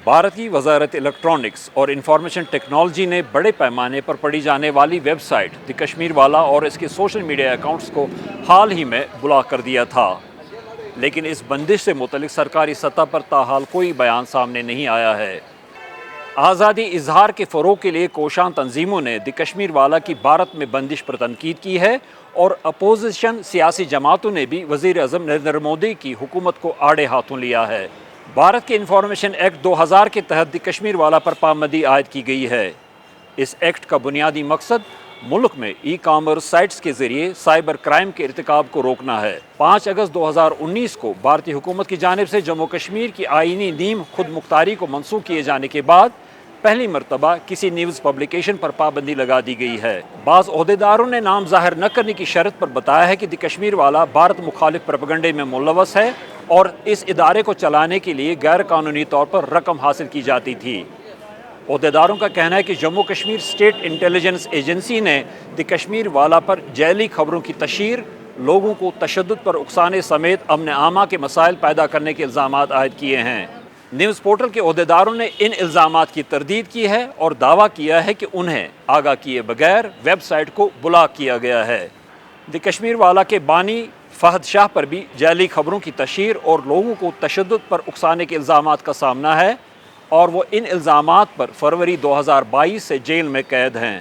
بھارت کی وزارت الیکٹرانکس اور انفارمیشن ٹیکنالوجی نے بڑے پیمانے پر پڑھی جانے والی ویب سائٹ دی کشمیر والا اور اس کے سوشل میڈیا اکاؤنٹس کو حال ہی میں بلاک کر دیا تھا، لیکن اس بندش سے متعلق سرکاری سطح پر تاحال کوئی بیان سامنے نہیں آیا ہے۔ آزادی اظہار کے فروغ کے لیے کوشاں تنظیموں نے دی کشمیر والا کی بھارت میں بندش پر تنقید کی ہے اور اپوزیشن سیاسی جماعتوں نے بھی وزیر اعظم نریندر مودی کی حکومت کو آڑے ہاتھوں لیا ہے۔ بھارت کے انفارمیشن ایکٹ 2000 کے تحت دی کشمیر والا پر پابندی عائد کی گئی ہے۔ اس ایکٹ کا بنیادی مقصد ملک میں ای کامرس سائٹس کے ذریعے سائبر کرائم کے ارتکاب کو روکنا ہے۔ 5 اگست 2019 کو بھارتی حکومت کی جانب سے جموں کشمیر کی آئینی نیم خود مختاری کو منسوخ کیے جانے کے بعد پہلی مرتبہ کسی نیوز پبلیکیشن پر پابندی لگا دی گئی ہے۔ بعض عہدیداروں نے نام ظاہر نہ کرنے کی شرط پر بتایا ہے کہ دی کشمیر والا بھارت مخالف پروپیگنڈے میں ملوث ہے اور اس ادارے کو چلانے کے لیے غیر قانونی طور پر رقم حاصل کی جاتی تھی۔ عہدیداروں کا کہنا ہے کہ Jammu Kashmir state intelligence agency نے دی کشمیر والا پر جعلی خبروں کی تشہیر، لوگوں کو تشدد پر اکسانے سمیت امن عامہ کے مسائل پیدا کرنے کے الزامات عائد کیے ہیں۔ نیوز پورٹل کے عہدیداروں نے ان الزامات کی تردید کی ہے اور دعویٰ کیا ہے کہ انہیں آگاہ کیے بغیر ویب سائٹ کو بلاک کیا گیا ہے۔ دی کشمیر والا کے بانی فہد شاہ پر بھی جعلی خبروں کی تشہیر اور لوگوں کو تشدد پر اکسانے کے الزامات کا سامنا ہے اور وہ ان الزامات پر فروری 2022 سے جیل میں قید ہیں۔